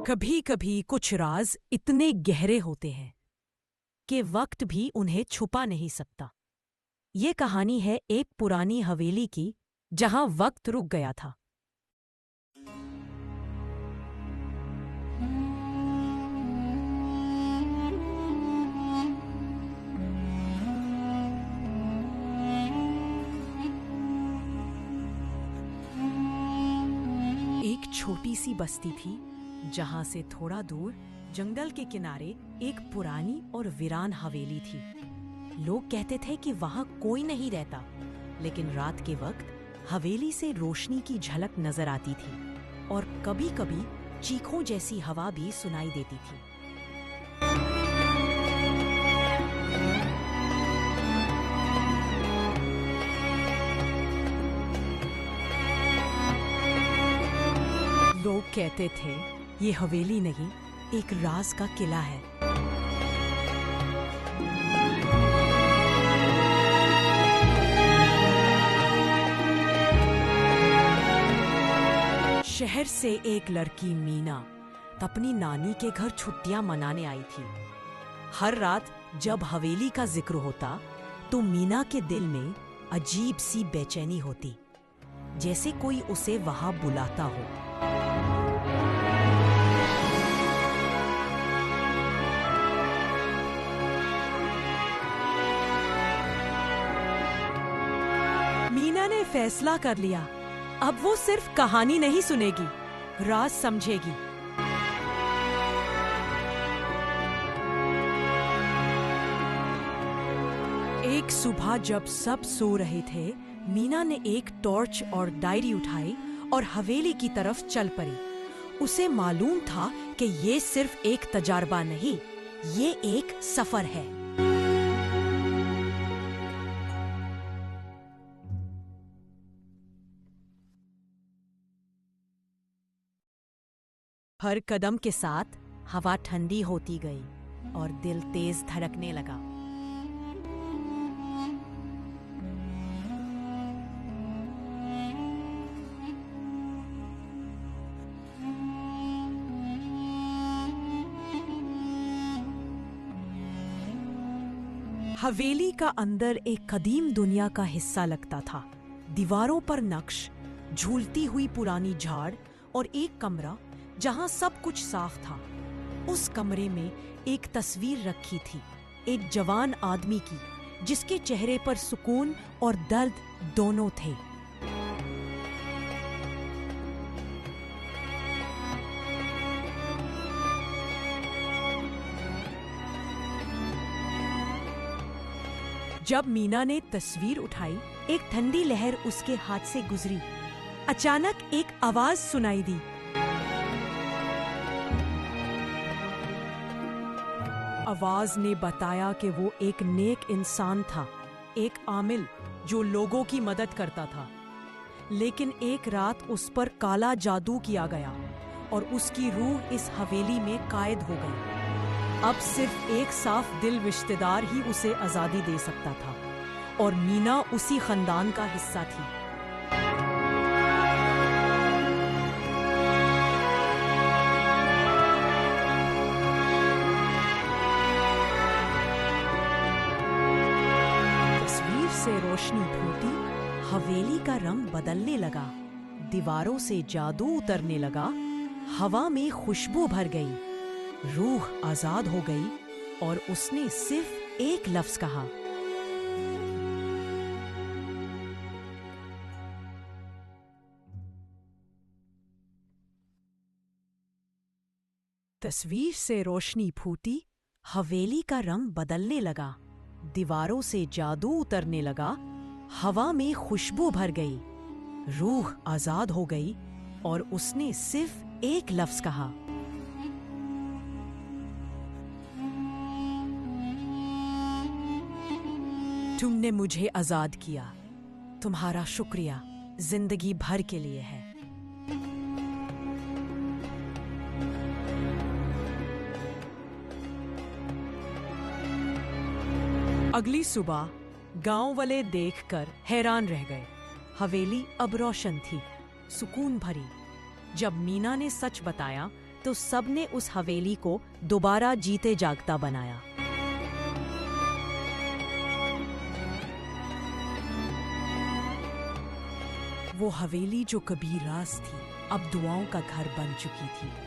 कभी कभी कुछ राज इतने गहरे होते हैं कि वक्त भी उन्हें छुपा नहीं सकता। ये कहानी है एक पुरानी हवेली की जहां वक्त रुक गया था। एक छोटी सी बस्ती थी जहां से थोड़ा दूर जंगल के किनारे एक पुरानी और वीरान हवेली थी। लोग कहते थे कि वहां कोई नहीं रहता, लेकिन रात के वक्त हवेली से रोशनी की झलक नजर आती थी और कभी-कभी चीखों जैसी हवा भी सुनाई देती थी। लोग कहते थे ये हवेली नहीं, एक राज का किला है। शहर से एक लड़की मीना अपनी नानी के घर छुट्टियां मनाने आई थी। हर रात जब हवेली का जिक्र होता तो मीना के दिल में अजीब सी बेचैनी होती, जैसे कोई उसे वहां बुलाता हो। मीना ने फैसला कर लिया, अब वो सिर्फ कहानी नहीं सुनेगी, राज समझेगी। एक सुबह जब सब सो रहे थे, मीना ने एक टॉर्च और डायरी उठाई और हवेली की तरफ चल पड़ी। उसे मालूम था कि ये सिर्फ एक तजारबा नहीं, ये एक सफर है। हर कदम के साथ हवा ठंडी होती गई और दिल तेज धड़कने लगा। हवेली का अंदर एक कदीम दुनिया का हिस्सा लगता था। दीवारों पर नक्श, झूलती हुई पुरानी झाड़ और एक कमरा जहां सब कुछ साफ था। उस कमरे में एक तस्वीर रखी थी, एक जवान आदमी की, जिसके चेहरे पर सुकून और दर्द दोनों थे। जब मीना ने तस्वीर उठाई, एक ठंडी लहर उसके हाथ से गुजरी। अचानक एक आवाज सुनाई दी, आवाज ने बताया कि वो एक नेक इंसान था, एक आमिल जो लोगों की मदद करता था। लेकिन एक रात उस पर काला जादू किया गया और उसकी रूह इस हवेली में कैद हो गई। अब सिर्फ एक साफ दिल रिश्तेदार ही उसे आजादी दे सकता था, और मीना उसी खानदान का हिस्सा थी। तस्वीर से रोशनी फूटी, हवेली का रंग बदलने लगा, दीवारों से जादू उतरने लगा, हवा में खुशबू भर गई, रूह आजाद हो गई और उसने सिर्फ एक लफ्ज कहा, तस्वीर से रोशनी फूटी, हवेली का रंग बदलने लगा, दीवारों से जादू उतरने लगा, हवा में खुशबू भर गई, रूह आजाद हो गई और उसने सिर्फ एक लफ्ज कहा, तुमने मुझे आजाद किया, तुम्हारा शुक्रिया जिंदगी भर के लिए है। अगली सुबह गांव वाले देखकर हैरान रह गए। हवेली अब रोशन थी, सुकून भरी। जब मीना ने सच बताया तो सबने उस हवेली को दोबारा जीते जागता बनाया। वो हवेली जो कभी रास थी, अब दुआओं का घर बन चुकी थी।